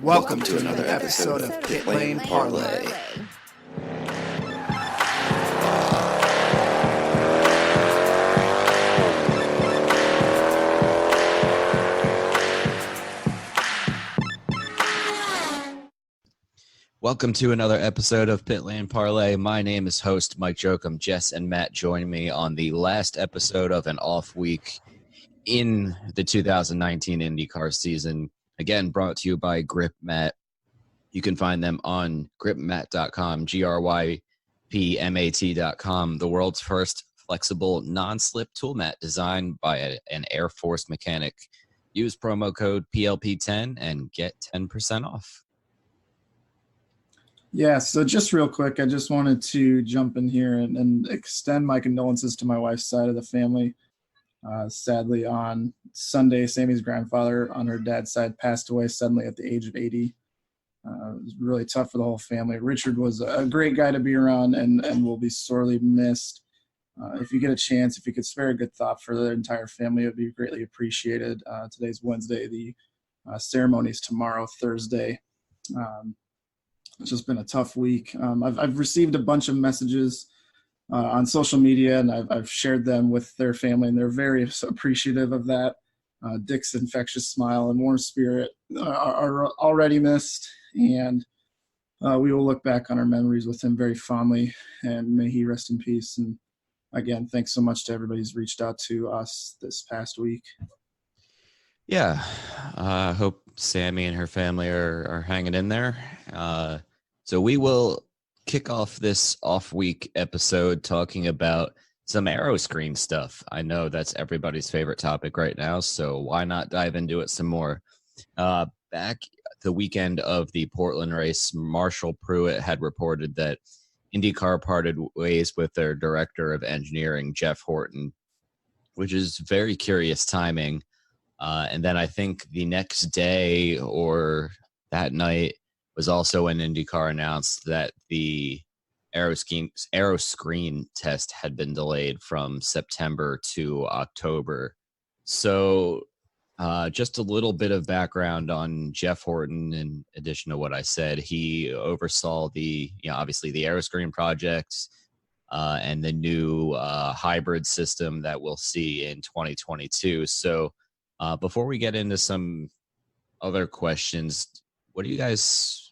Welcome to another episode of Pit Lane Parlay. Welcome to another episode of Pit Lane Parlay. My name is host Mike Jokum. Jess and Matt join me on the last episode of an off week in the 2019 Indycar season. Again, brought to you by GripMat. You can find them on gripmat.com, GRYPMAT.com, the world's first flexible non-slip tool mat designed by an Air Force mechanic. Use promo code PLP10 and get 10% off. Yeah, so just real quick, I just wanted to jump in here and extend my condolences to my wife's side of the family. Sadly, on Sunday, Sammy's grandfather on her dad's side passed away suddenly at the age of 80. It was really tough for the whole family. Richard was a great guy to be around and will be sorely missed. If you get a chance, if you could spare a good thought for the entire family, it would be greatly appreciated. Today's Wednesday. The ceremony is tomorrow, Thursday. It's just been a tough week. I've received a bunch of messages on social media, and I've shared them with their family, and they're very appreciative of that. Dick's infectious smile and warm spirit are already missed, and we will look back on our memories with him very fondly, and may he rest in peace. And again, thanks so much to everybody who's reached out to us this past week. Yeah, I hope Sammy and her family are hanging in there. So we will kick off this off-week episode talking about some Aeroscreen stuff. I know that's everybody's favorite topic right now, so why not dive into it some more? Back the weekend of the Portland race, Marshall Pruett had reported that Indycar parted ways with their director of engineering, Jeff Horton, which is very curious timing. And then I think the next day or that night was also when IndyCar announced that the Aeroscreen test had been delayed from September to October. So just a little bit of background on Jeff Horton, in addition to what I said. He oversaw obviously the Aeroscreen projects and the new hybrid system that we'll see in 2022. So before we get into some other questions, what do you guys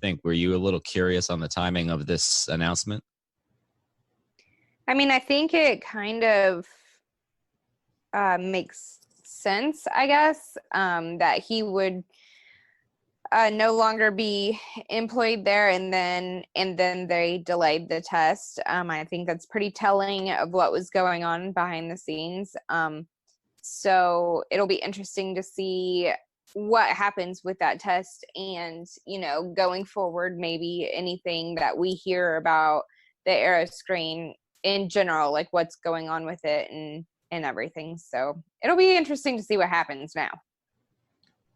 think? Were you a little curious on the timing of this announcement? I mean, I think it kind of makes sense, I guess, that he would no longer be employed there, and then they delayed the test. I think that's pretty telling of what was going on behind the scenes. So it'll be interesting to see what happens with that test, and going forward, maybe anything that we hear about the Aeroscreen in general, like what's going on with it and everything. So it'll be interesting to see what happens now.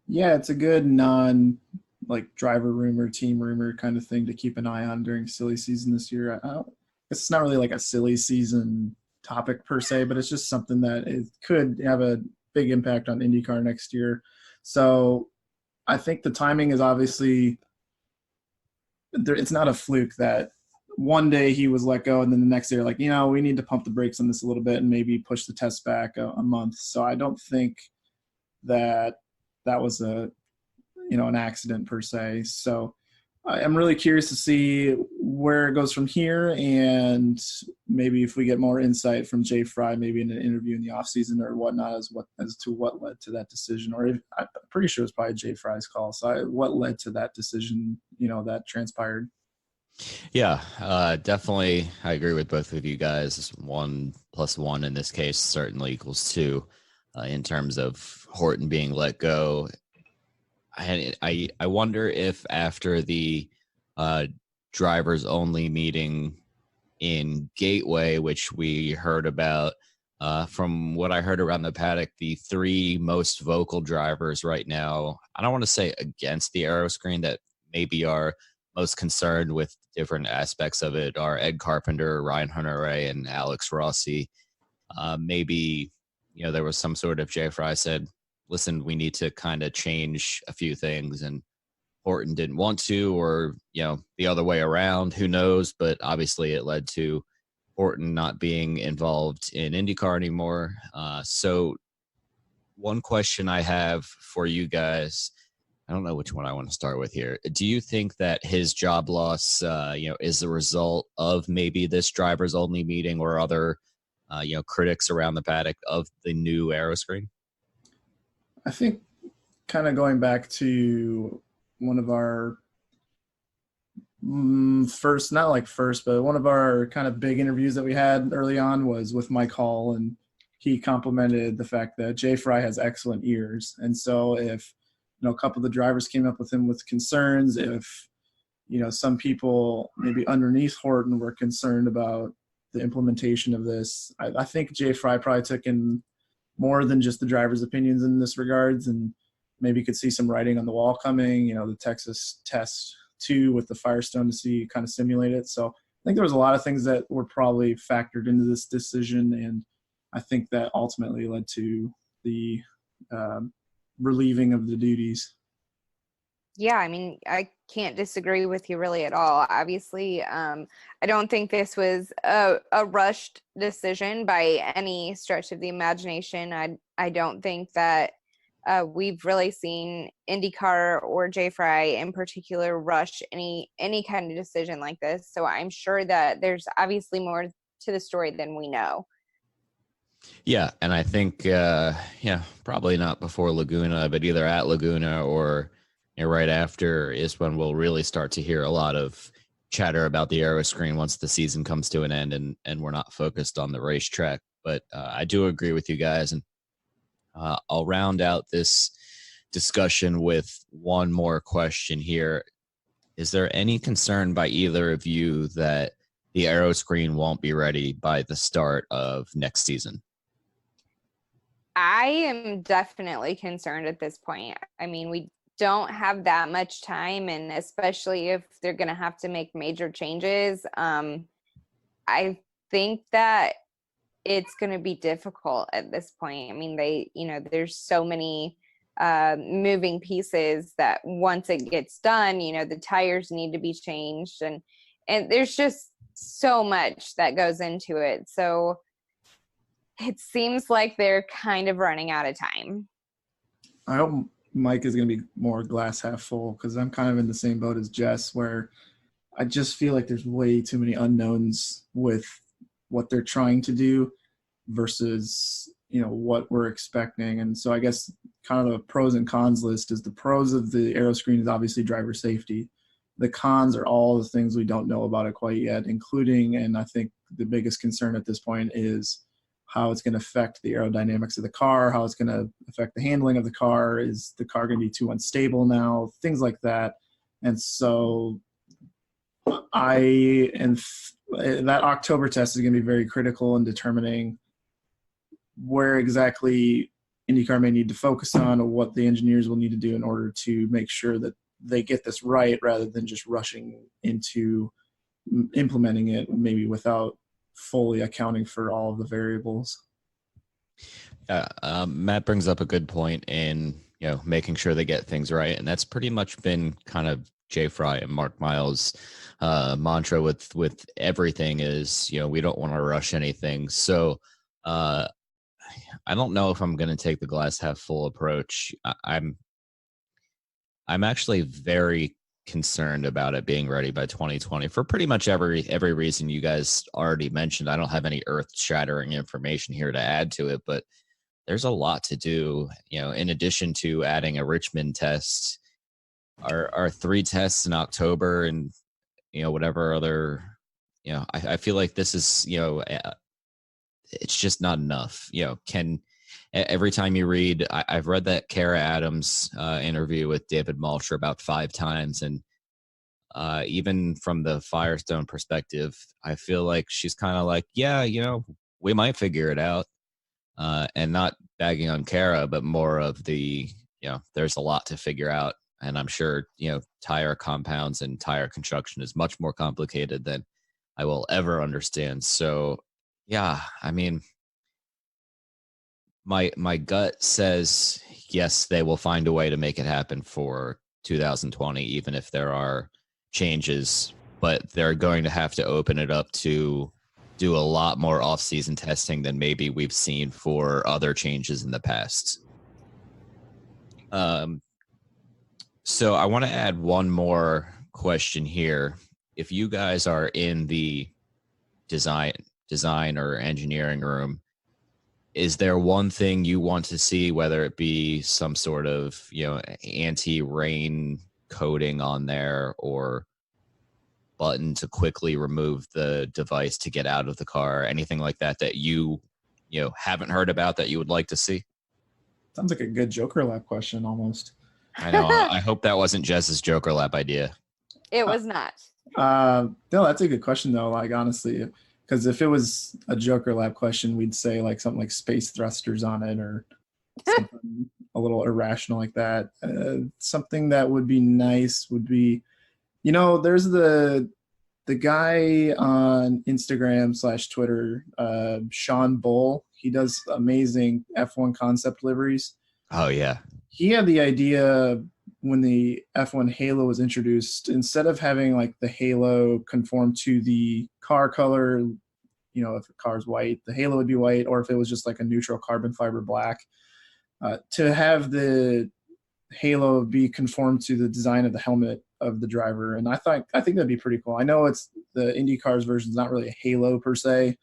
Yeah, it's a good driver rumor, team rumor kind of thing to keep an eye on during silly season this year. It's not really like a silly season topic per se, but it's just something that it could have a big impact on IndyCar next year. So I think the timing is obviously there. It's not a fluke that one day he was let go and then the next day they're like, we need to pump the brakes on this a little bit and maybe push the test back a month. So I don't think that was an accident per se. So I'm really curious to see where it goes from here, and maybe if we get more insight from Jay Frye, maybe in an interview in the offseason or whatnot, as to what led to that decision. Or I'm pretty sure it was probably Jay Frye's call. So what led to that decision, that transpired? Yeah, definitely. I agree with both of you guys. 1 + 1 in this case certainly equals 2 in terms of Horton being let go. I wonder if after the drivers only meeting in Gateway, which we heard about, from what I heard around the paddock, the 3 most vocal drivers right now, I don't want to say against the Aeroscreen, that maybe are most concerned with different aspects of it, are Ed Carpenter, Ryan Hunter-Reay, and Alex Rossi. Maybe, there was some sort of Jay Frye said, listen, we need to kind of change a few things. And Horton didn't want to, or, the other way around, who knows? But obviously it led to Horton not being involved in IndyCar anymore. So one question I have for you guys, I don't know which one I want to start with here. Do you think that his job loss, is the result of maybe this drivers only meeting or other, critics around the paddock of the new Aeroscreen? I think kind of going back to one of our first, not like first, but one of our kind of big interviews that we had early on was with Mike Hall, and he complimented the fact that Jay Frye has excellent ears. And so if, a couple of the drivers came up with him with concerns, if, some people maybe underneath Horton were concerned about the implementation of this, I think Jay Frye probably took in more than just the drivers' opinions in this regards, and maybe could see some writing on the wall coming, the Texas test too with the Firestone to kind of simulate it. So I think there was a lot of things that were probably factored into this decision, and I think that ultimately led to the relieving of the duties. Yeah, I mean, I can't disagree with you really at all. Obviously, I don't think this was a rushed decision by any stretch of the imagination. I don't think that we've really seen IndyCar or Jay Frye in particular rush any kind of decision like this. So I'm sure that there's obviously more to the story than we know. Yeah, and I think, probably not before Laguna, but either at Laguna or right after is when we'll really start to hear a lot of chatter about the Aeroscreen once the season comes to an end and we're not focused on the racetrack. But I do agree with you guys, and I'll round out this discussion with one more question here. Is there any concern by either of you that the Aeroscreen won't be ready by the start of next season? I am definitely concerned at this point. I mean, we don't have that much time, and especially if they're going to have to make major changes, I think that it's going to be difficult at this point. I mean, there's so many moving pieces that once it gets done, the tires need to be changed, and there's just so much that goes into it. So it seems like they're kind of running out of time. I hope Mike is going to be more glass half full, because I'm kind of in the same boat as Jess, where I just feel like there's way too many unknowns with what they're trying to do versus, what we're expecting. And so I guess kind of the pros and cons list is the pros of the Aeroscreen is obviously driver safety. The cons are all the things we don't know about it quite yet, including, and I think the biggest concern at this point is how it's going to affect the aerodynamics of the car, how it's going to affect the handling of the car. Is the car going to be too unstable now? Things like that. And so that October test is going to be very critical in determining where exactly IndyCar may need to focus on, or what the engineers will need to do in order to make sure that they get this right, rather than just rushing into implementing it maybe without fully accounting for all of the variables. Matt brings up a good point in, making sure they get things right. And that's pretty much been kind of Jay Frye and Mark Miles' mantra with everything is, we don't want to rush anything. So I don't know if I'm going to take the glass half full approach. I'm actually very concerned about it being ready by 2020 for pretty much every reason you guys already mentioned. I don't have any earth-shattering information here to add to it, but there's a lot to do. In addition to adding a Richmond test, our 3 tests in October, and whatever other, I feel like this is, it's just not enough. Every time you read, I've read that Kara Adams interview with David Malcher about 5 times. And even from the Firestone perspective, I feel like she's kind of like, yeah, we might figure it out. And not bagging on Kara, but more of the, there's a lot to figure out. And I'm sure, tire compounds and tire construction is much more complicated than I will ever understand. So, yeah, I mean, my gut says, yes, they will find a way to make it happen for 2020, even if there are changes, but they're going to have to open it up to do a lot more off-season testing than maybe we've seen for other changes in the past. So I want to add one more question here. If you guys are in the design or engineering room, is there one thing you want to see, whether it be some sort of, anti-rain coating on there or button to quickly remove the device to get out of the car, anything like that that you haven't heard about that you would like to see? Sounds like a good Joker Lab question almost. I know. I hope that wasn't Jess's Joker Lab idea. It was not. No, that's a good question though. Like honestly, because if it was a Joker Lab question, we'd say like something like space thrusters on it or something a little irrational like that. Something that would be nice would be, there's the guy on Instagram/Twitter, Sean Bull. He does amazing F1 concept liveries. Oh yeah. He had the idea when the F1 Halo was introduced, instead of having like the Halo conform to the car color, if the car's white, the Halo would be white, or if it was just like a neutral carbon fiber black, to have the Halo be conformed to the design of the helmet of the driver. And I think that'd be pretty cool. I know it's the IndyCar's version is not really a Halo per se,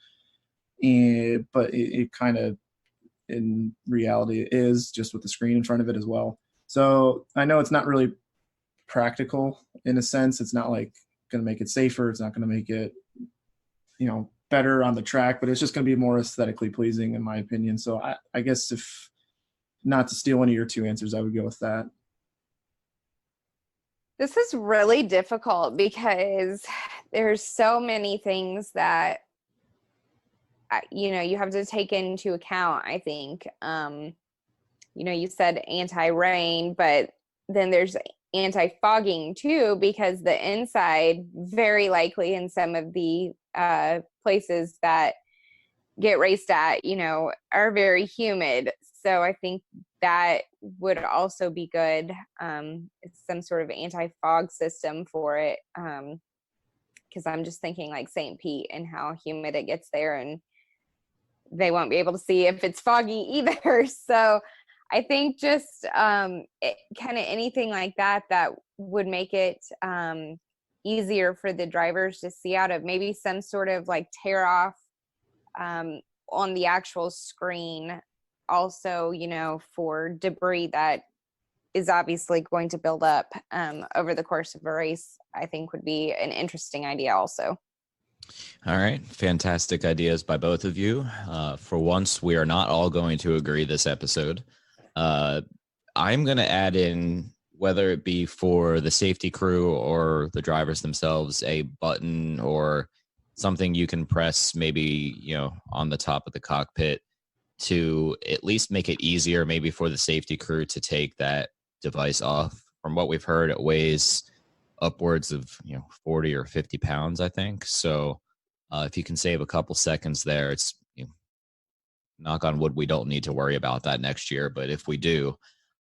but it kind of in reality is, just with the screen in front of it as well. So I know it's not really practical in a sense. It's not like going to make it safer. It's not going to make it, better on the track, but it's just going to be more aesthetically pleasing in my opinion. So I guess, if not to steal one of your two answers, I would go with that. This is really difficult because there's so many things that you have to take into account, I think. You said anti-rain, but then there's anti-fogging too, because the inside, very likely in some of the places that get raced at, are very humid. So I think that would also be good. It's some sort of anti-fog system for it. Because I'm just thinking like St. Pete and how humid it gets there, and they won't be able to see if it's foggy either. So I think just kind of anything like that would make it easier for the drivers to see out of. Maybe some sort of like tear off on the actual screen also, for debris that is obviously going to build up over the course of a race, I think would be an interesting idea also. All right. Fantastic ideas by both of you. For once, we are not all going to agree this episode. I'm going to add in, whether it be for the safety crew or the drivers themselves, a button or something you can press maybe, on the top of the cockpit to at least make it easier maybe for the safety crew to take that device off. From what we've heard, it weighs upwards of 40 or 50 pounds, I think. So if you can save a couple seconds there, it's knock on wood, we don't need to worry about that next year. But if we do,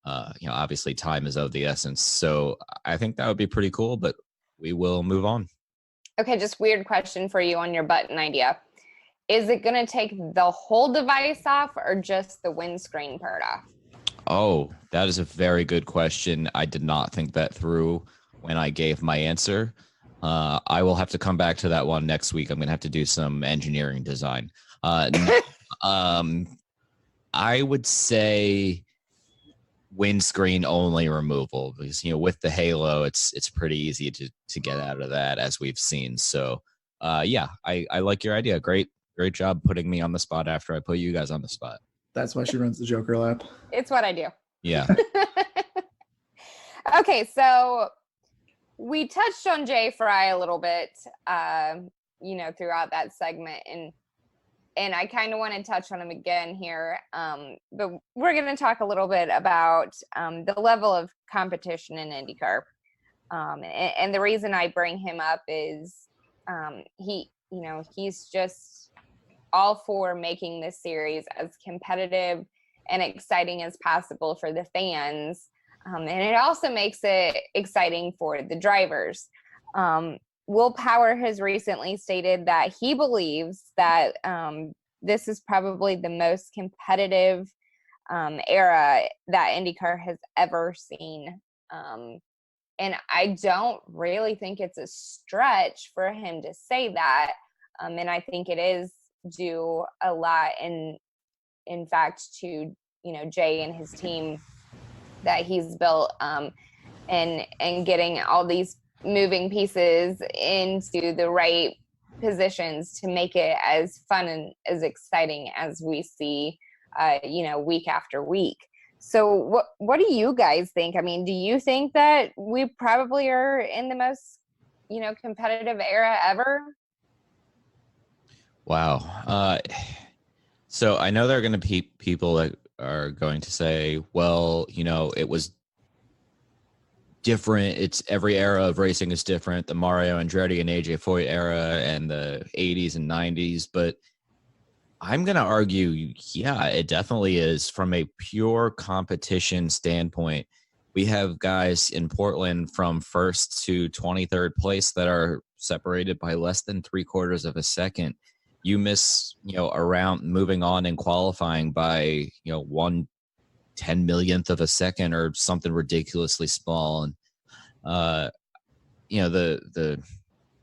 obviously time is of the essence. So I think that would be pretty cool, but we will move on. Okay, just weird question for you on your button idea. Is it going to take the whole device off or just the windscreen part off? Oh, that is a very good question. I did not think that through when I gave my answer. I will have to come back to that one next week. I'm going to have to do some engineering design. I would say windscreen only removal, because with the Halo, it's pretty easy to get out of that, as we've seen. So I like your idea. Great job putting me on the spot after I put you guys on the spot. That's why she runs the Joker Lab. It's what I do. Yeah. Okay, so we touched on Jay Frye a little bit, throughout that segment, and I kind of want to touch on him again here. But we're going to talk a little bit about the level of competition in IndyCar. And the reason I bring him up is he's just all for making this series as competitive and exciting as possible for the fans. And it also makes it exciting for the drivers. Will Power has recently stated that he believes that this is probably the most competitive era that IndyCar has ever seen. And I don't really think it's a stretch for him to say that. And I think it is due a lot in fact to, Jay and his team that he's built, and getting all these moving pieces into the right positions to make it as fun and as exciting as we see, week after week. So what do you guys think? I mean, do you think that we probably are in the most, competitive era ever? Wow. So I know there are going to be people that are going to say, well, it was different. It's every era of racing is different. The Mario Andretti and AJ Foyt era and the 80s and 90s. But I'm going to argue, yeah, it definitely is. From a pure competition standpoint, we have guys in Portland from first to 23rd place that are separated by less than 3/4 of a second. You miss, around moving on and qualifying by, 1/10 millionth of a second or something ridiculously small. And, the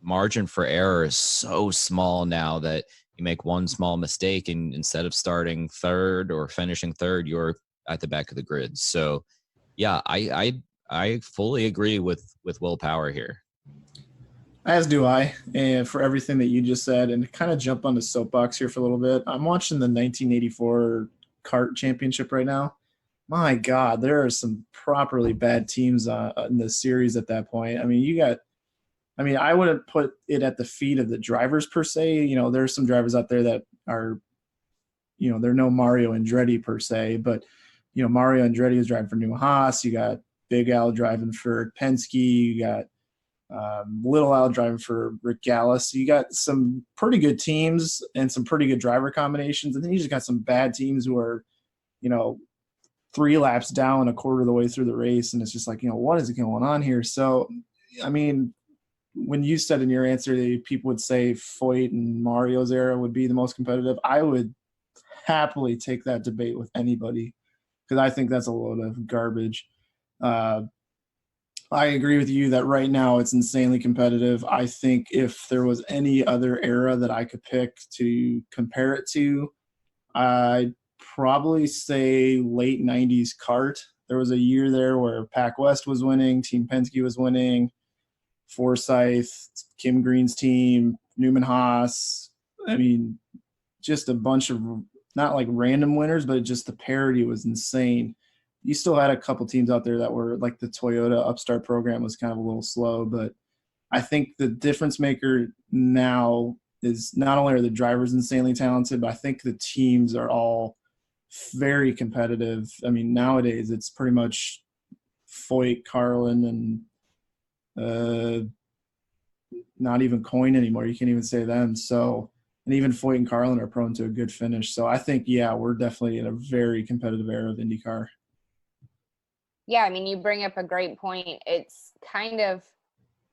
margin for error is so small now that you make one small mistake and instead of starting third or finishing third, you're at the back of the grid. So yeah, I fully agree with Will Power here. As do I, and for everything that you just said. And to kind of jump on the soapbox here for a little bit, I'm watching the 1984 kart championship right now. My God, there are some properly bad teams in the series at that point. I mean, I wouldn't put it at the feet of the drivers per se. There's some drivers out there that are, they're no Mario Andretti per se, but, Mario Andretti is driving for New Haas. You got Big Al driving for Penske. You got Little Al driving for Rick Gallis. You got some pretty good teams and some pretty good driver combinations. And then you just got some bad teams who are, 3 laps down a quarter of the way through the race. And it's just like, what is going on here? So, I mean, when you said in your answer that people would say Foyt and Mario's era would be the most competitive, I would happily take that debate with anybody because I think that's a load of garbage. I agree with you that right now it's insanely competitive. I think if there was any other era that I could pick to compare it to, I'd probably say late 90s kart. There was a year there where Pac West was winning, Team Penske was winning, Forsyth, Kim Green's team, Newman Haas. I mean, just a bunch of not like random winners, but just the parity was insane. You still had a couple teams out there that were like the Toyota Upstart program was kind of a little slow, but I think the difference maker now is not only are the drivers insanely talented, but I think the teams are all very competitive. I mean, nowadays it's pretty much Foyt, Carlin, and not even Coyne anymore. You can't even say them. So, and even Foyt and Carlin are prone to a good finish. So I think, yeah, we're definitely in a very competitive era of IndyCar. Yeah, I mean, you bring up a great point. It's kind of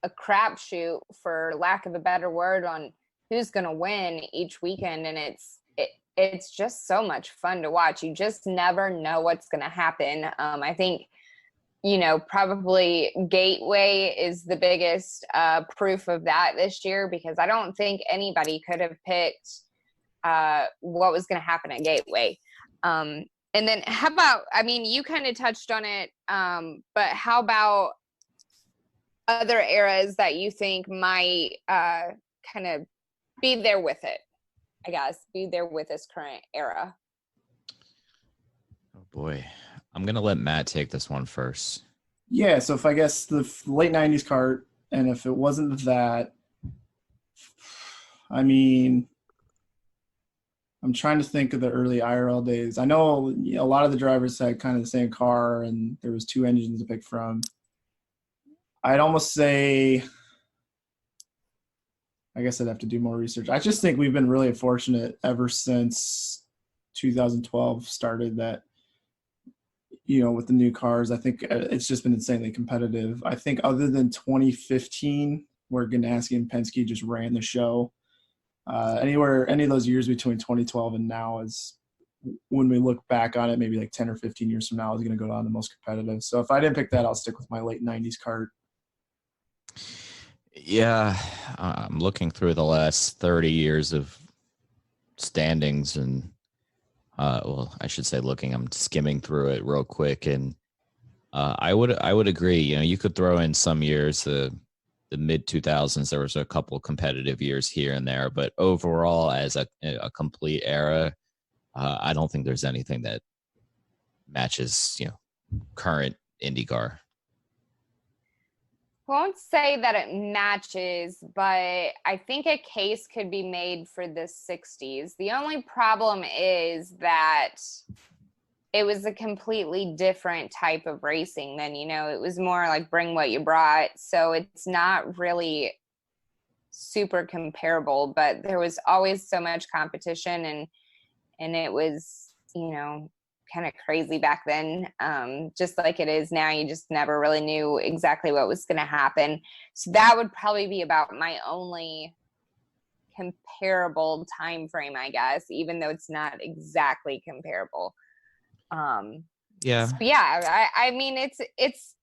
a crapshoot, for lack of a better word, on who's going to win each weekend, and it's just so much fun to watch. You just never know what's going to happen. I think, probably Gateway is the biggest proof of that this year, because I don't think anybody could have picked what was going to happen at Gateway. And then how about, I mean, you kind of touched on it, but how about other eras that you think might kind of be there with it, I guess, be there with this current era? Oh, boy. I'm going to let Matt take this one first. Yeah, so if I guess the late 90s kart, and if it wasn't that, I mean, I'm trying to think of the early IRL days. I know a lot of the drivers had kind of the same car, and there was 2 engines to pick from. I'd almost say, I guess I'd have to do more research. I just think we've been really fortunate ever since 2012 started that with the new cars, I think it's just been insanely competitive. I think other than 2015, where Ganassi and Penske just ran the show, any of those years between 2012 and now is, when we look back on it, maybe like 10 or 15 years from now, is going to go down the most competitive. So if I didn't pick that, I'll stick with my late 90s kart. Yeah, I'm looking through the last 30 years of standings, and I should say looking. I'm skimming through it real quick, and I would agree. You could throw in some years, the mid 2000s. There was a couple competitive years here and there, but overall, as a complete era, I don't think there's anything that matches current IndyCar. Won't say that it matches, but I think a case could be made for the 60s. The only problem is that it was a completely different type of racing than, it was more like bring what you brought. So it's not really super comparable, but there was always so much competition, and it was, kind of crazy back then, just like it is now. You just never really knew exactly what was going to happen. So that would probably be about my only comparable time frame, I guess, even though it's not exactly comparable. Yeah. So yeah, I mean, it's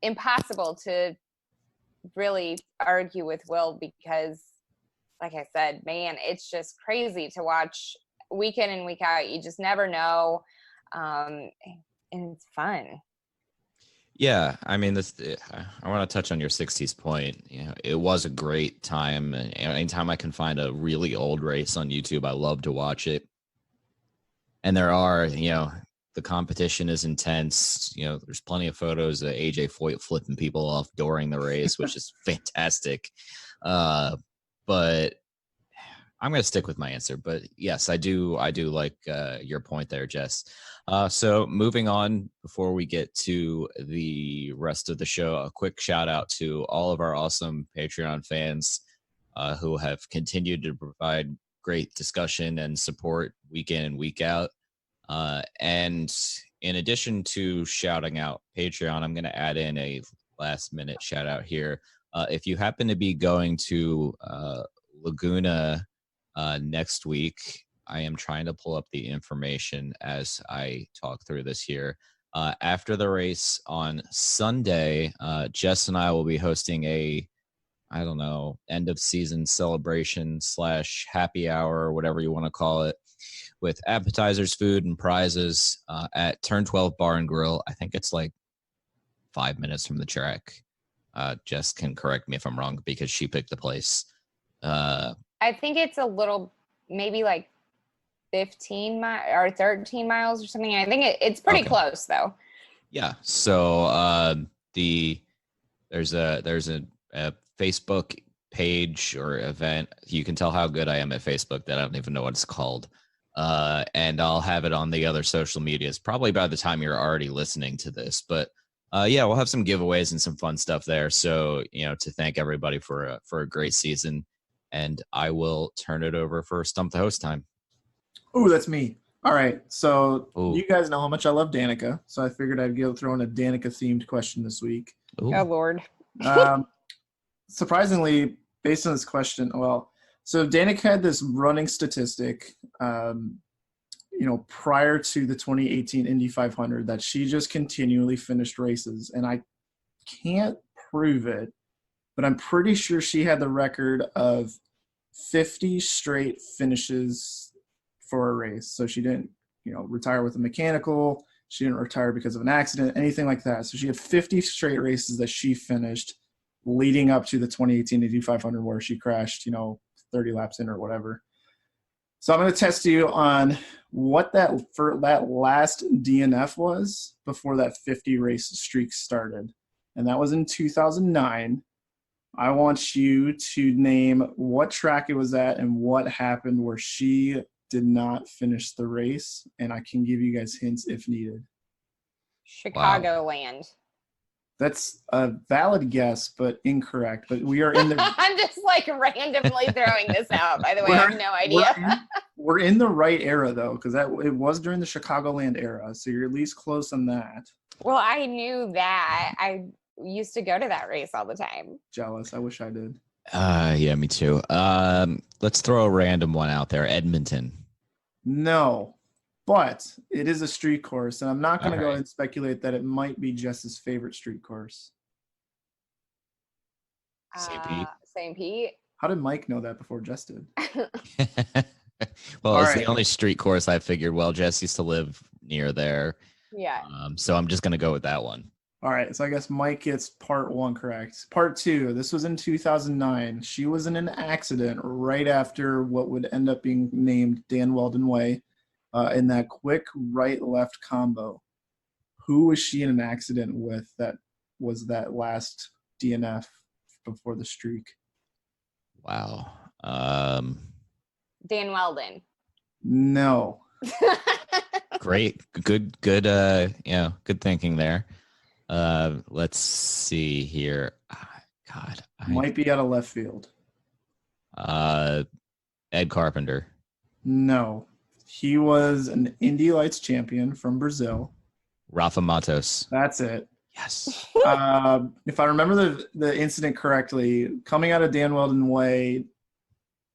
impossible to really argue with Will, because like I said, man, it's just crazy to watch week in and week out. You just never know, and it's fun. Yeah, I mean, I want to touch on your 60s point. It was a great time, and anytime I can find a really old race on YouTube, I love to watch it. And there are, the competition is intense. There's plenty of photos of AJ Foyt flipping people off during the race, which is fantastic. But I'm going to stick with my answer. But yes, I do like your point there, Jess. So moving on, before we get to the rest of the show, a quick shout out to all of our awesome Patreon fans who have continued to provide great discussion and support week in and week out. And in addition to shouting out Patreon, I'm going to add in a last minute shout out here. If you happen to be going to Laguna next week, I am trying to pull up the information as I talk through this here. After the race on Sunday, Jess and I will be hosting end of season celebration / happy hour, or whatever you want to call it, with appetizers, food, and prizes at Turn 12 Bar and Grill. I think it's like 5 minutes from the track. Jess can correct me if I'm wrong, because she picked the place. I think it's a little, maybe like 15 miles or 13 miles or something. I think it's pretty close though. Yeah. So there's a Facebook page or event. You can tell how good I am at Facebook that I don't even know what it's called. And I'll have it on the other social medias probably by the time you're already listening to this. But we'll have some giveaways and some fun stuff there. So, to thank everybody for a great season. And I will turn it over for Stump the Host time. Oh, that's me. All right. So You guys know how much I love Danica. So I figured I'd throw in a Danica-themed question this week. Ooh. Oh, Lord. Surprisingly, based on this question, so Danica had this running statistic, prior to the 2018 Indy 500, that she just continually finished races. And I can't prove it, but I'm pretty sure she had the record of 50 straight finishes for a race. So she didn't, retire with a mechanical. She didn't retire because of an accident, anything like that. So she had 50 straight races that she finished leading up to the 2018 Indy 500, where she crashed, 30 laps in or whatever. So I'm going to test you on what that last DNF was before that 50 race streak started. And that was in 2009. I want you to name what track it was at and what happened where she did not finish the race. And I can give you guys hints if needed. Chicagoland. Wow. That's a valid guess, but incorrect. But we are in the. I'm just randomly throwing this out. By the way, I have no idea. We're in the right era though, because it was during the Chicagoland era, so you're at least close on that. Well, I knew that. I used to go to that race all the time. Jealous. I wish I did. Yeah, me too. Let's throw a random one out there. Edmonton. No, but it is a street course, and I'm not going to All go right. ahead and speculate that it might be Jess's favorite street course. St. Pete. St. Pete. How did Mike know that before Jess did? Well, All it's right. the only street course I figured. Well, Jess used to live near there. Yeah. So I'm just going to go with that one. All right, so I guess Mike gets part 1 correct. Part 2, this was in 2009. She was in an accident right after what would end up being named Dan Weldon Way in that quick right-left combo. Who was she in an accident with that was that last DNF before the streak? Wow. Dan Weldon. No. Great. Good, good thinking there. Let's see here. God. Might be out of left field. Ed Carpenter. No. He was an Indy Lights champion from Brazil. Rafa Matos. That's it. Yes. If I remember the incident correctly, coming out of Dan Weldon Way,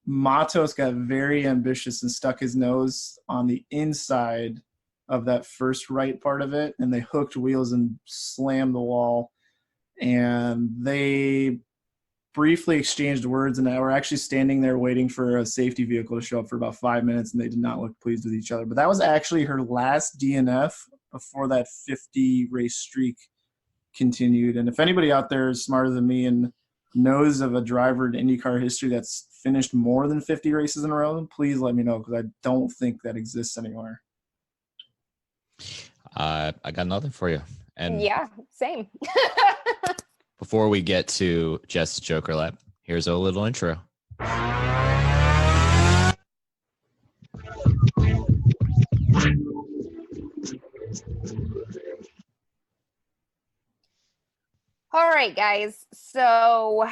Matos got very ambitious and stuck his nose on the inside of that first right part of it, and they hooked wheels and slammed the wall. And they briefly exchanged words, and they were actually standing there waiting for a safety vehicle to show up for about 5 minutes, and they did not look pleased with each other. But that was actually her last DNF before that 50 race streak continued. And if anybody out there is smarter than me and knows of a driver in IndyCar history that's finished more than 50 races in a row, please let me know, because I don't think that exists anywhere. I got another for you. And Yeah, same. before we get to Jess Joker Lab, here's a little intro. All right, guys. So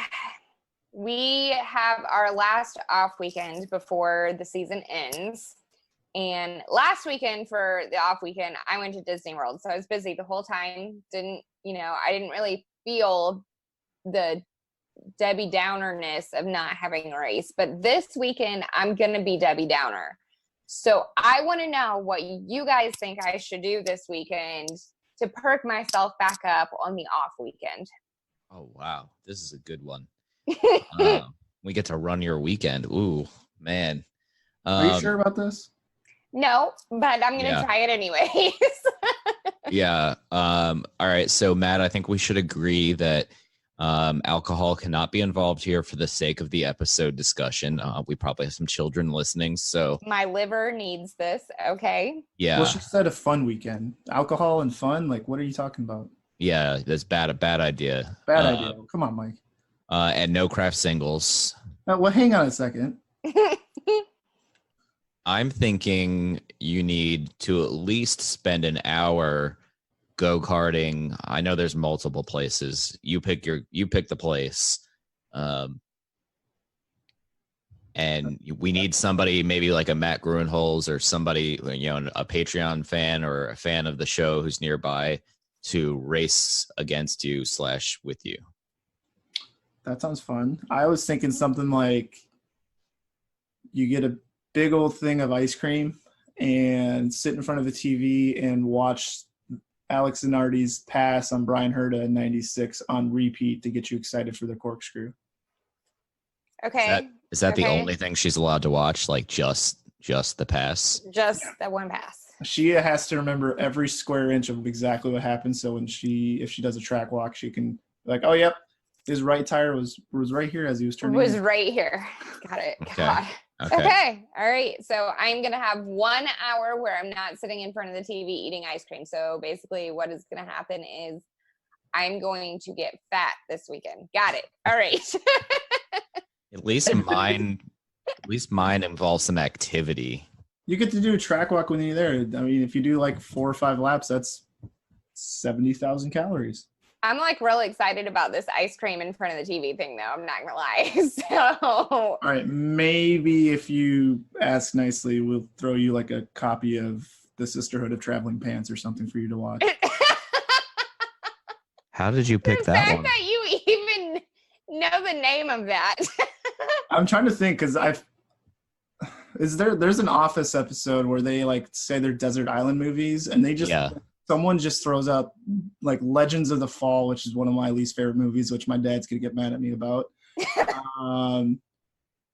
we have our last off weekend before the season ends. And last weekend for the off weekend, I went to Disney World. So I was busy the whole time. I didn't really feel the Debbie Downerness of not having a race. But this weekend, I'm going to be Debbie Downer. So I want to know what you guys think I should do this weekend to perk myself back up on the off weekend. Oh, wow. This is a good one. We get to run your weekend. Ooh, man. Are you sure about this? No, but I'm going to try it anyways. Yeah. All right. So, Matt, I think we should agree that alcohol cannot be involved here for the sake of the episode discussion. We probably have some children listening. So My liver needs this. Okay. yeah. Well, she said a fun weekend. Alcohol and fun? Like, what are you talking about? Yeah, that's a bad idea. Bad idea. Come on, Mike. And no craft singles. Well, hang on a second. I'm thinking you need to at least spend an hour go-karting. I know there's multiple places. You pick the place. And we need somebody, maybe like a Matt Gruenholz or somebody, a Patreon fan or a fan of the show who's nearby to race against you / with you. That sounds fun. I was thinking something like you get a big old thing of ice cream and sit in front of the TV and watch Alex Zanardi's pass on Brian Herta in 96 on repeat to get you excited for the corkscrew. Okay. Is that the Okay. only thing she's allowed to watch? Like just the pass? Just that one pass. She has to remember every square inch of exactly what happened. So if she does a track walk, she can like, oh, yep, his right tire was right here as he was turning. Was right here. Got it. Okay. God. Okay. Okay. All right. So I'm going to have 1 hour where I'm not sitting in front of the TV eating ice cream. So basically what is going to happen is I'm going to get fat this weekend. Got it. All right. At least mine involves some activity. You get to do a track walk when you're there. I mean, if you do like 4 or 5 laps, that's 70,000 calories. I'm like really excited about this ice cream in front of the TV thing, though. I'm not gonna lie. So, All right, maybe if you ask nicely, we'll throw you like a copy of The Sisterhood of Traveling Pants or something for you to watch. How did you pick the that fact one? that you even know the name of that. I'm trying to think because there's an Office episode where they like say they're desert island movies and they just someone just throws up like Legends of the Fall, which is one of my least favorite movies, which my dad's gonna get mad at me about.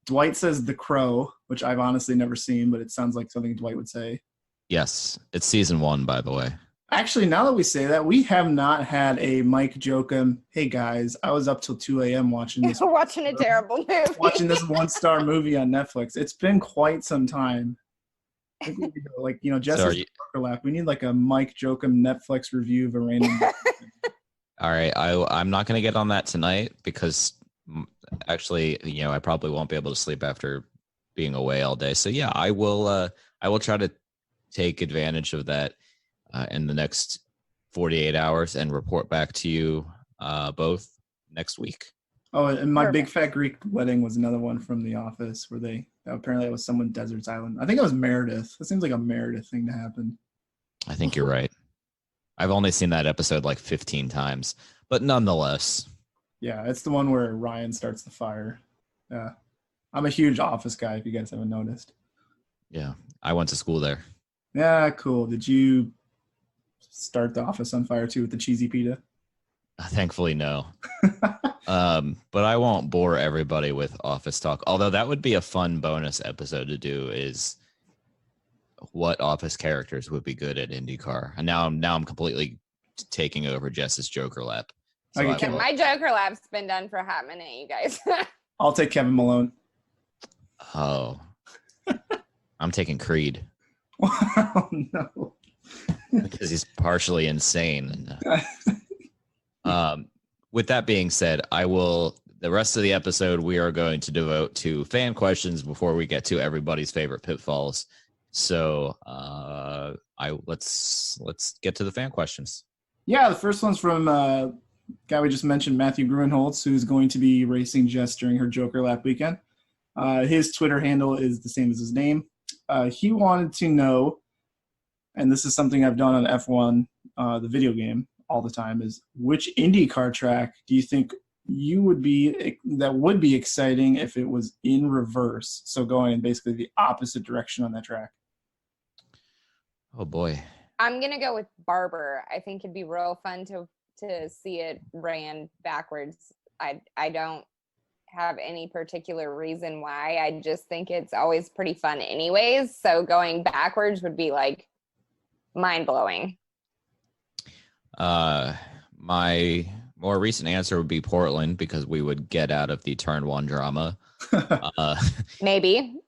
Dwight says The Crow, which I've honestly never seen, but it sounds like something Dwight would say. Yes, it's season 1, by the way. Actually, now that we say that, we have not had a Mike Jokum, hey guys, I was up till 2 a.m. watching this. Watching a terrible movie. Watching this 1-star movie on Netflix. It's been quite some time. I think we need to, like, Jesse's overlap. We need like a Mike Jokum Netflix review of a random. All right, I'm not going to get on that tonight because actually, I probably won't be able to sleep after being away all day. So yeah, I will try to take advantage of that in the next 48 hours and report back to you both next week. Oh, and my Big Fat Greek Wedding was another one from The Office where apparently it was someone Deserts Island. I think it was Meredith. That seems like a Meredith thing to happen. I think you're right. I've only seen that episode like 15 times, but nonetheless. Yeah, it's the one where Ryan starts the fire. Yeah. I'm a huge Office guy, if you guys haven't noticed. Yeah, I went to school there. Yeah, cool. Did you start the Office on fire too with the cheesy pita? Thankfully, no. But I won't bore everybody with Office talk. Although that would be a fun bonus episode to do is what Office characters would be good at Indycar. And now I'm completely taking over Jess's Joker lap. So my Joker lap's been done for a hot minute, you guys. I'll take Kevin Malone. Oh. I'm taking Creed. Oh, no. Because he's partially insane. With that being said, the rest of the episode we are going to devote to fan questions before we get to everybody's favorite pitfalls. So let's get to the fan questions. Yeah, the first one's from guy we just mentioned, Matthew Gruenholtz, who's going to be racing Jess during her Joker Lap weekend. His Twitter handle is the same as his name. He wanted to know, and this is something I've done on F1, the video game, all the time, is which IndyCar track do you think would be exciting if it was in reverse? So going in basically the opposite direction on that track. Oh boy. I'm going to go with Barber. I think it'd be real fun to see it ran backwards. I don't have any particular reason why. I just think it's always pretty fun anyways. So going backwards would be like mind-blowing. My more recent answer would be Portland because we would get out of the turn 1 drama. Maybe.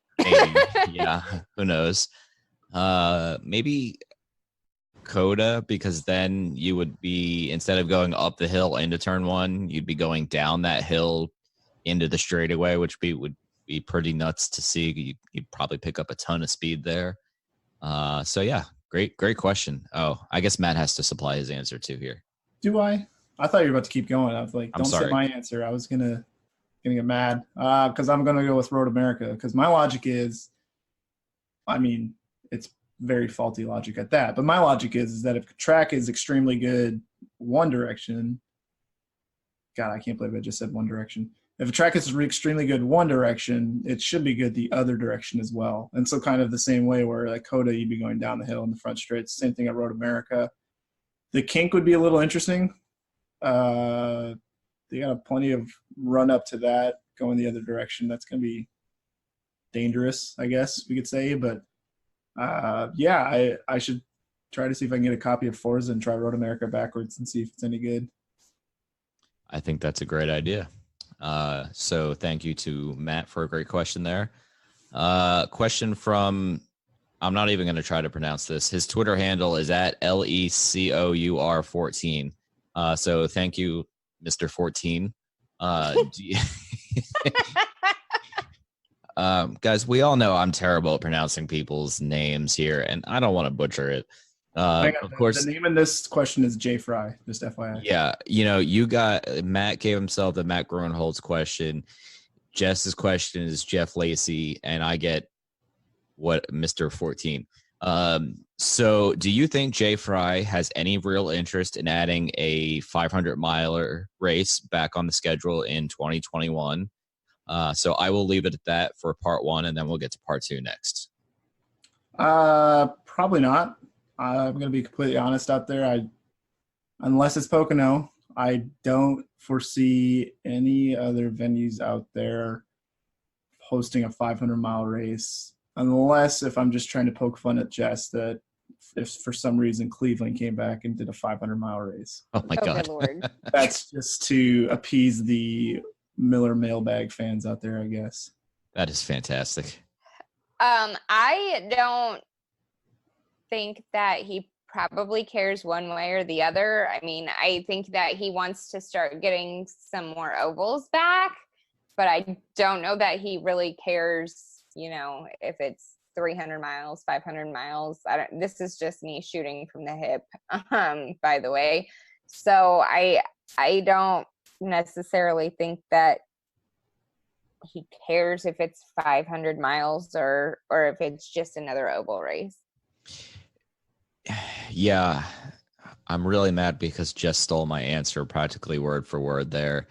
Yeah, who knows? Maybe Coda, because then you would be, instead of going up the hill into turn 1, you'd be going down that hill into the straightaway, which would be pretty nuts to see. You'd probably pick up a ton of speed there. So yeah, great question. Oh, I guess Matt has to supply his answer too here. Do I? I thought you were about to keip going. I was like, don't say my answer. I was gonna get mad because I'm gonna go with Road America because my logic is, I mean, it's very faulty logic at that, but my logic is that if the track is extremely good one direction, God, I can't believe I just said one direction. If a track is extremely good one direction, it should be good the other direction as well. And so kind of the same way where like Coda, you'd be going down the hill in the front straight. Same thing at Road America. The kink would be a little interesting. They got plenty of run up to that going the other direction. That's going to be dangerous, I guess we could say. But yeah, I should try to see if I can get a copy of Forza and try Road America backwards and see if it's any good. I think that's a great idea. So thank you to Matt for a great question there. Question from, I'm not even going to try to pronounce this. His Twitter handle is at LECOUR14. So thank you, Mr. 14. Guys, we all know I'm terrible at pronouncing people's names here, and I don't want to butcher it. Hang on, Of course, the name in this question is Jay Frye, just FYI. yeah. You got Matt gave himself the Matt Groenholtz question. Jess's question is Jeff Lacey, and I get what Mr. 14. So do you think Jay Frye has any real interest in adding a 500-miler race back on the schedule in 2021? So I will leave it at that for part one, and then we'll get to part two next. Probably not. I'm going to be completely honest out there. Unless it's Pocono, I don't foresee any other venues out there hosting a 500-mile race, unless if I'm just trying to poke fun at Jess that if for some reason Cleveland came back and did a 500-mile race. Oh my God. Good Lord. That's just to appease the Miller mailbag fans out there, I guess. That is fantastic. I don't think that he probably cares one way or the other. I mean, I think that he wants to start getting some more ovals back, but I don't know that he really cares, if it's 300 miles, 500 miles. This is just me shooting from the hip, by the way. So I don't necessarily think that he cares if it's 500 miles or if it's just another oval race. Yeah, I'm really mad because Jess stole my answer practically word for word there.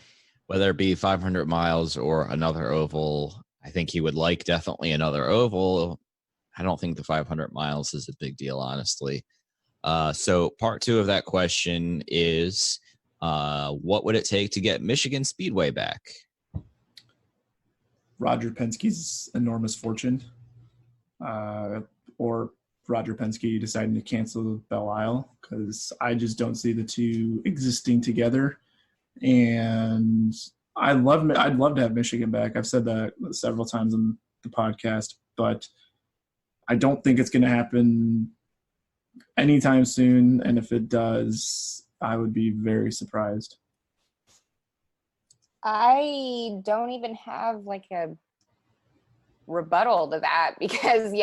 Whether it be 500 miles or another oval, I think he would like definitely another oval. I don't think the 500 miles is a big deal, honestly. So part two of that question is, what would it take to get Michigan Speedway back? Roger Penske's enormous fortune, or Roger Penske deciding to cancel Belle Isle, because I just don't see the two existing together. And I'd love to have Michigan back. I've said that several times on the podcast, but I don't think it's going to happen anytime soon. And if it does, I would be very surprised. I don't even have like a rebuttal to that because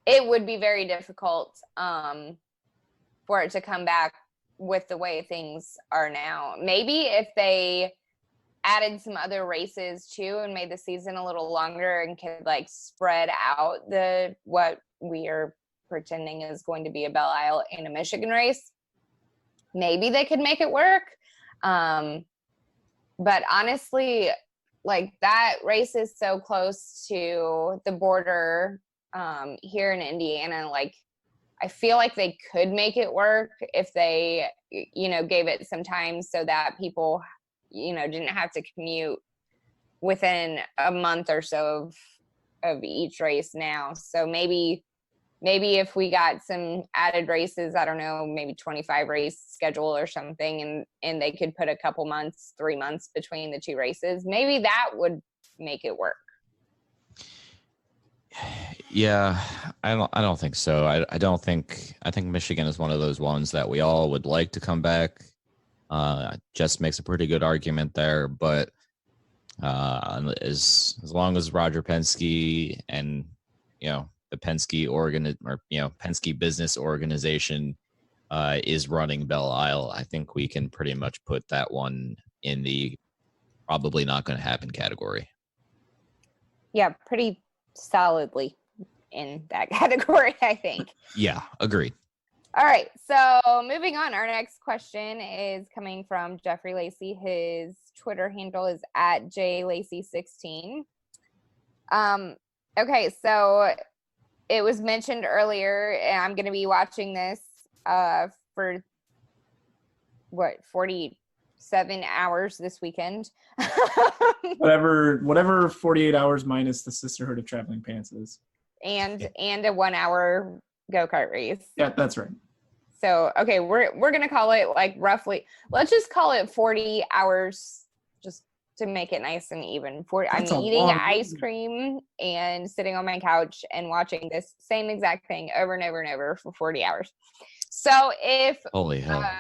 it would be very difficult for it to come back with the way things are now. Maybe if they added some other races too and made the season a little longer and could like spread out what we are pretending is going to be a Belle Isle and a Michigan race, maybe they could make it work. But honestly, like that race is so close to the border here in Indiana. Like, I feel like they could make it work if they, gave it some time so that people, didn't have to commute within a month or so of each race now. So maybe if we got some added races, I don't know, maybe 25 race schedule or something, and they could put a couple months, 3 months between the two races, maybe that would make it work. Yeah, I don't think so. I think Michigan is one of those ones that we all would like to come back. Just makes a pretty good argument there, but as long as Roger Penske and the Penske Penske business organization is running Belle Isle, I think we can pretty much put that one in the probably not going to happen category. Yeah, pretty solidly in that category, I think. Yeah, agreed. All right, so moving on, our next question is coming from Jeffrey Lacey. His Twitter handle is @JLacey16. Okay, so it was mentioned earlier, and I'm going to be watching this for 47 hours this weekend. whatever 48 hours minus the Sisterhood of Traveling Pants is. And a 1 hour go-kart race. Yeah, that's right. So, okay, we're going to call it like roughly, let's just call it 40 hours just to make it nice and even. I'm eating ice cream and sitting on my couch and watching this same exact thing over and over and over for 40 hours. So if... Holy hell.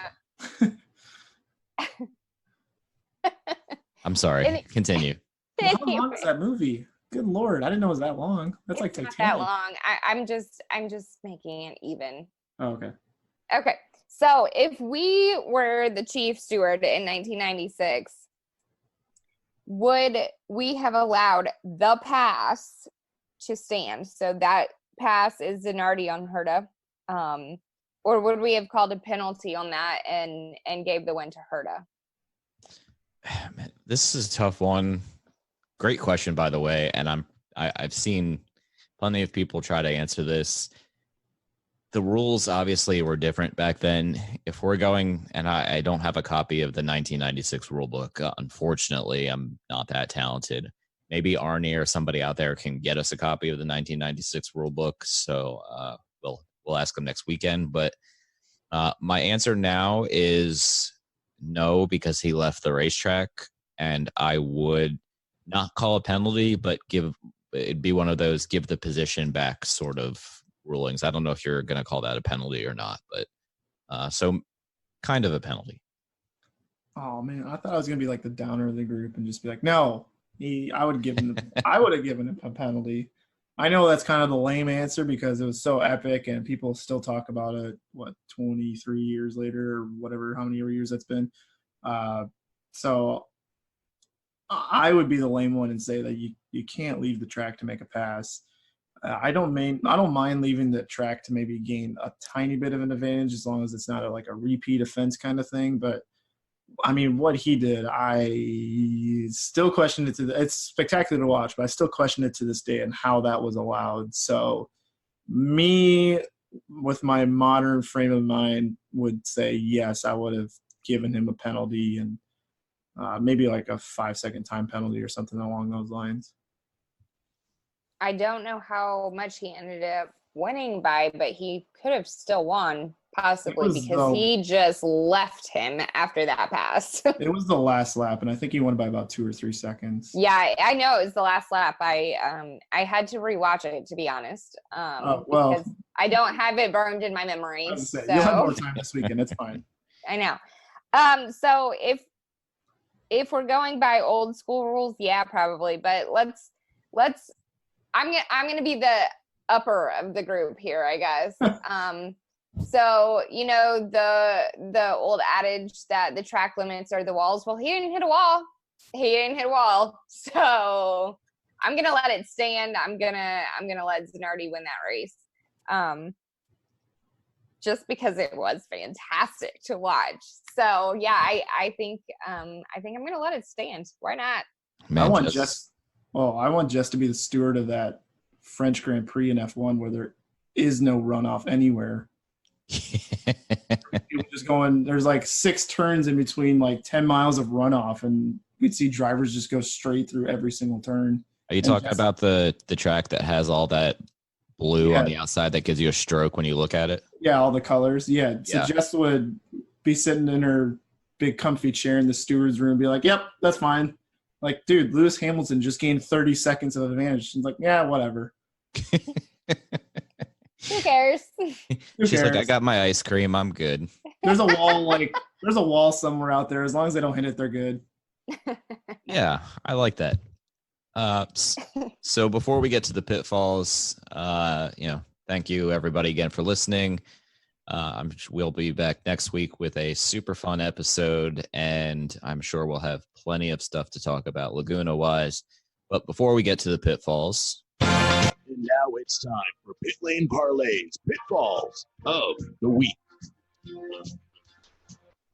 I'm sorry. Continue. How long is that movie? Good Lord. I didn't know it was that long. That's like Titanic. Not that long. I'm just making it even. Oh, okay. Okay. So if we were the chief steward in 1996, would we have allowed the pass to stand? So that pass is Zanardi on Herta. Or would we have called a penalty on that and gave the win to Herta? Man, this is a tough one. Great question, by the way. And I've seen plenty of people try to answer this. The rules obviously were different back then. If we're going, and I don't have a copy of the 1996 rule book, unfortunately, I'm not that talented. Maybe Arnie or somebody out there can get us a copy of the 1996 rule book. So we'll ask them next weekend. But my answer now is no, because he left the racetrack, and I would not call a penalty, but it'd be one of those give the position back sort of rulings. I don't know if you're going to call that a penalty or not, but so kind of a penalty. Oh man, I thought I was gonna be like the downer of the group and just be like, no, I would have given him a penalty. I know that's kind of the lame answer because it was so epic and people still talk about it, 23 years later or whatever, how many years that's been. So I would be the lame one and say that you can't leave the track to make a pass. I don't mind leaving the track to maybe gain a tiny bit of an advantage as long as it's not like a repeat offense kind of thing. But I mean, what he did, I still question it it's spectacular to watch, but I still question it to this day and how that was allowed. So me, with my modern frame of mind, would say yes, I would have given him a penalty and maybe like a 5-second time penalty or something along those lines. I don't know how much he ended up winning by, but he could have still won possibly because he just left him after that pass. It was the last lap, and I think he won by about 2 or 3 seconds. Yeah, I know it was the last lap. I had to rewatch it, to be honest, because I don't have it burned in my memory. You'll have more time this weekend. It's fine. I know. So if we're going by old school rules, yeah, probably. But let's. I'm gonna be the upper of the group here, I guess. So the old adage that the track limits are the walls. Well, he didn't hit a wall. So I'm gonna let it stand. I'm gonna let Zanardi win that race. Just because it was fantastic to watch. So yeah, I think I'm gonna let it stand. Why not? Man, I want Jess to be the steward of that French Grand Prix in F1 where there is no runoff anywhere. Just going, there's like 6 turns in between like 10 miles of runoff, and we'd see drivers just go straight through every single turn. Are you talking about the track that has all that blue on the outside that gives you a stroke when you look at it? Yeah, all the colors. Yeah. So Jess would be sitting in her big comfy chair in the steward's room and be like, yep, that's fine. Like, dude, Lewis Hamilton just gained 30 seconds of advantage. She's like, yeah, whatever. Who cares? She's like, I got my ice cream. I'm good. There's a wall somewhere out there. As long as they don't hit it, they're good. Yeah, I like that. So before we get to the pitfalls, thank you everybody again for listening. We'll be back next week with a super fun episode, and I'm sure we'll have plenty of stuff to talk about Laguna-wise. But before we get to the pitfalls... And now it's time for Pit Lane Parlay's Pitfalls of the Week.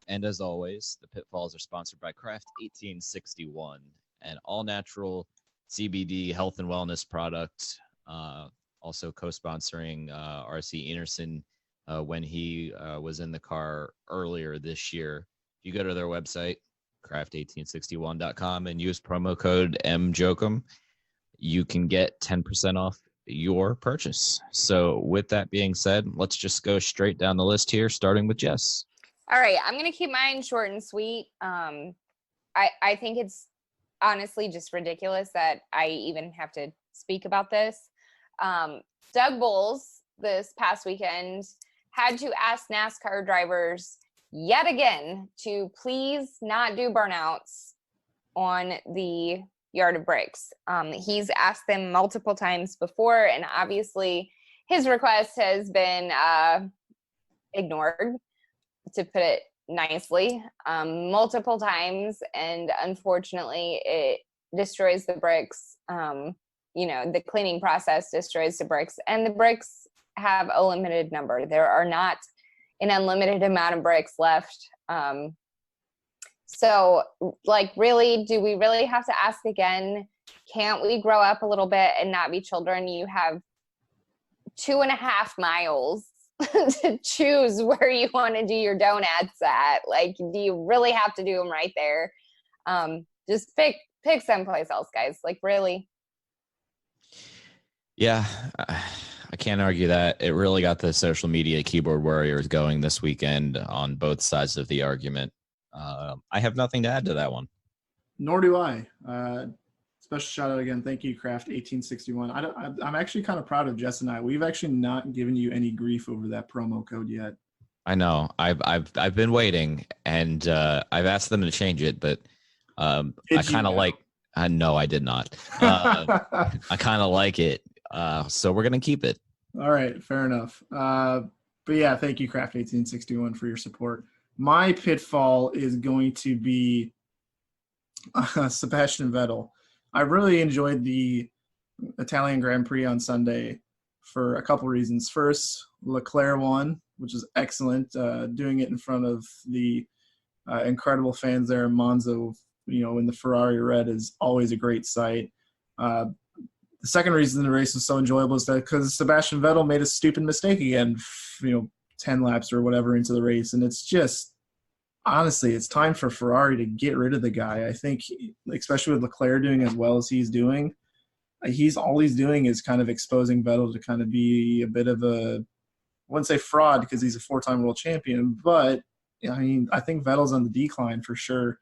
And as always, the pitfalls are sponsored by Craft 1861, an all-natural CBD health and wellness product, also co-sponsoring RC Enerson when he was in the car earlier this year. If you go to their website, craft1861.com, and use promo code MJOKEM, you can get 10% off your purchase. So with that being said, let's just go straight down the list here, starting with Jess. All right, I'm going to keep mine short and sweet. I think it's honestly just ridiculous that I even have to speak about this. Doug Bowles this past weekend had to ask NASCAR drivers yet again to please not do burnouts on the yard of bricks. He's asked them multiple times before, and obviously his request has been ignored, to put it nicely, multiple times, and unfortunately it destroys the bricks. The cleaning process destroys the bricks, and the bricks have a limited number. There are not an unlimited amount of bricks left. So really, do we really have to ask again? Can't we grow up a little bit and not be children? You have 2.5 miles to choose where you want to do your donuts at. Do you really have to do them right there? Just pick someplace else, guys. Really. Yeah, I can't argue that. It really got the social media keyboard warriors going this weekend on both sides of the argument. I have nothing to add to that one. Nor do I. Special shout out again. Thank you, Craft 1861. I'm actually kind of proud of Jess and I. We've actually not given you any grief over that promo code yet. I know. I've been waiting, and I've asked them to change it, but I kind of like. No, I did not. I kind of like it, so we're gonna keep it. All right, fair enough. But yeah, thank you, Craft 1861, for your support. My pitfall is going to be Sebastian Vettel. I really enjoyed the Italian Grand Prix on Sunday for a couple reasons. First, Leclerc won, which is excellent. Doing it in front of the incredible fans there in Monza, in the Ferrari red is always a great sight. The second reason the race was so enjoyable is that because Sebastian Vettel made a stupid mistake again, 10 laps or whatever into the race. And it's just, honestly, it's time for Ferrari to get rid of the guy. I think, especially with Leclerc doing as well as he's doing, all he's doing is kind of exposing Vettel to kind of be a bit of a, I wouldn't say fraud because he's a 4-time world champion, but I think Vettel's on the decline for sure.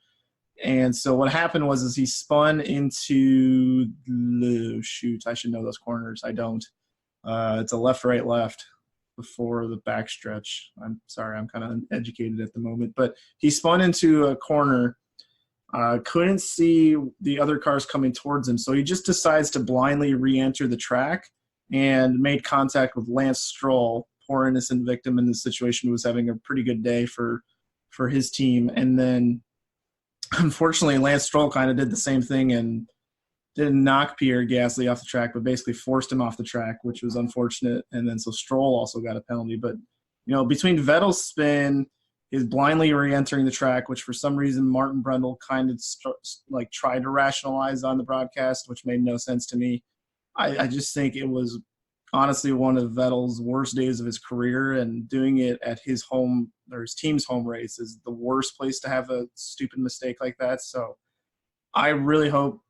And so what happened was he spun into I should know those corners. I don't. It's a left, right, left before the backstretch. I'm sorry, I'm kind of uneducated at the moment. But he spun into a corner, couldn't see the other cars coming towards him. So he just decides to blindly re-enter the track and made contact with Lance Stroll, poor innocent victim in this situation who was having a pretty good day for his team. And then unfortunately, Lance Stroll kind of did the same thing and didn't knock Pierre Gasly off the track, but basically forced him off the track, which was unfortunate. And then so Stroll also got a penalty. But, between Vettel's spin, his blindly re-entering the track, which for some reason Martin Brundle kind of tried to rationalize on the broadcast, which made no sense to me. I just think it was honestly one of Vettel's worst days of his career, and doing it at his home or his team's home race is the worst place to have a stupid mistake like that. So I really hope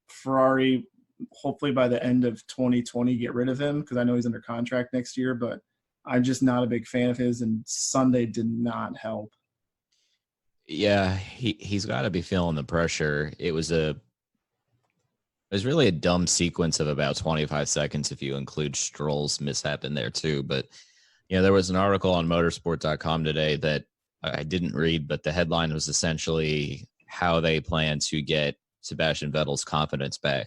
Ferrari, hopefully by the end of 2020, get rid of him because I know he's under contract next year, but I'm just not a big fan of his, and Sunday did not help. Yeah, he's got to be feeling the pressure. It was really a dumb sequence of about 25 seconds if you include Stroll's mishap in there too. But, there was an article on motorsport.com today that I didn't read, but the headline was essentially how they plan to get Sebastian Vettel's confidence back.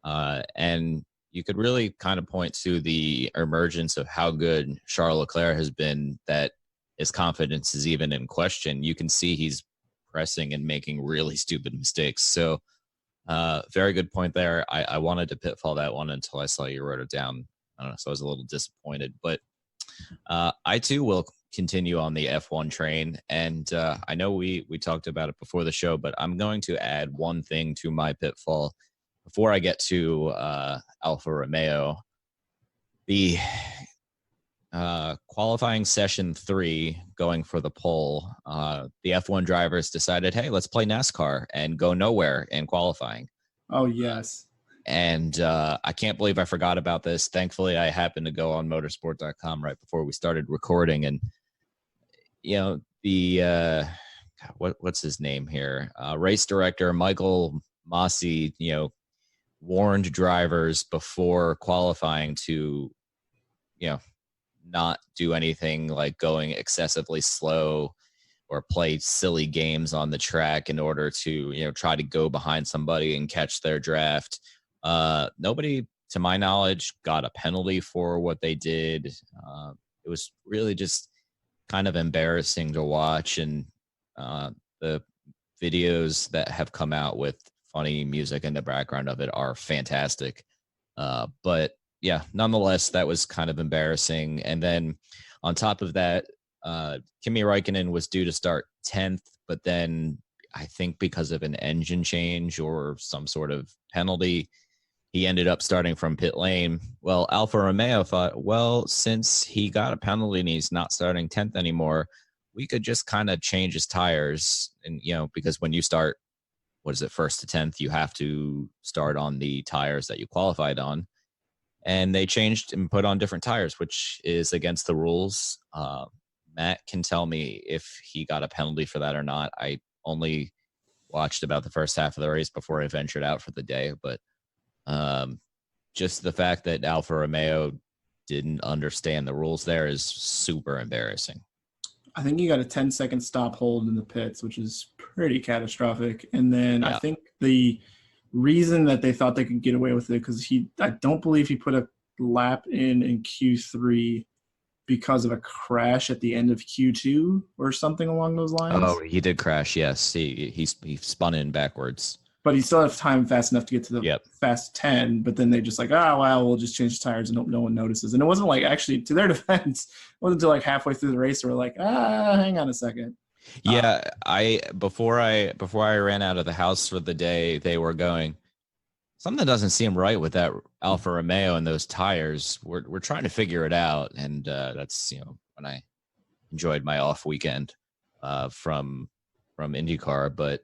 And you could really kind of point to the emergence of how good Charles Leclerc has been, that his confidence is even in question. You can see he's pressing and making really stupid mistakes. So, very good point there. I wanted to pitfall that one until I saw you wrote it down. I don't know, so I was a little disappointed. But I too will continue on the F1 train, and I know we talked about it before the show, but I'm going to add one thing to my pitfall before I get to Alfa Romeo. The qualifying session 3 going for the pole, the F1 drivers decided, hey, let's play NASCAR and go nowhere in qualifying. Oh, yes. And I can't believe I forgot about this. Thankfully, I happened to go on motorsport.com right before we started recording. And, the what's his name here? Race director Michael Masi, warned drivers before qualifying to, not do anything like going excessively slow or play silly games on the track in order to, try to go behind somebody and catch their draft. Nobody, to my knowledge, got a penalty for what they did. It was really just kind of embarrassing to watch, and the videos that have come out with funny music in the background of it are fantastic. But yeah, nonetheless, that was kind of embarrassing. And then on top of that, Kimi Räikkönen was due to start 10th, but then I think because of an engine change or some sort of penalty, he ended up starting from pit lane. Well, Alfa Romeo thought, well, since he got a penalty and he's not starting 10th anymore, we could just kind of change his tires. And, because when you start, what is it, 1st to 10th, you have to start on the tires that you qualified on. And they changed and put on different tires, which is against the rules. Matt can tell me if he got a penalty for that or not. I only watched about the first half of the race before I ventured out for the day, but just the fact that Alfa Romeo didn't understand the rules there is super embarrassing. I think he got a 10-second stop hold in the pits, which is pretty catastrophic. And then I think the reason that they thought they could get away with it, because I don't believe he put a lap in Q3 because of a crash at the end of Q2 or something along those lines. Oh, he did crash, yes. He spun in backwards. But he still has time fast enough to get to the fast 10, but then they just like, we'll just change the tires and no one notices. And it wasn't like, actually, to their defense, it wasn't until like halfway through the race they were like, hang on a second. Yeah, before I ran out of the house for the day, they were going, something doesn't seem right with that Alfa Romeo and those tires. We're trying to figure it out. And that's, when I enjoyed my off weekend from IndyCar. But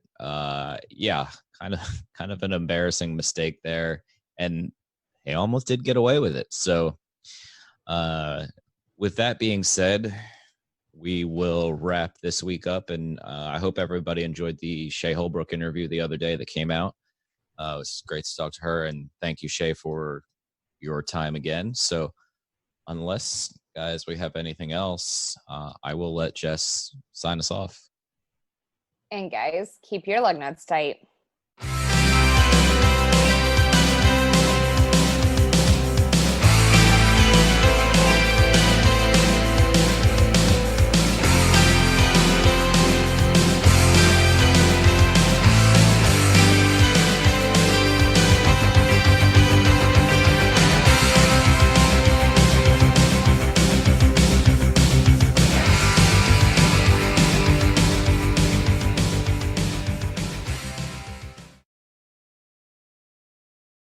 kind of an embarrassing mistake there, and they almost did get away with it. So with that being said, we will wrap this week up, and I hope everybody enjoyed the Shea Holbrook interview the other day that came out. It was great to talk to her, and thank you, Shea, for your time again. So unless, guys, we have anything else, I will let Jess sign us off. And guys, keep your lug nuts tight.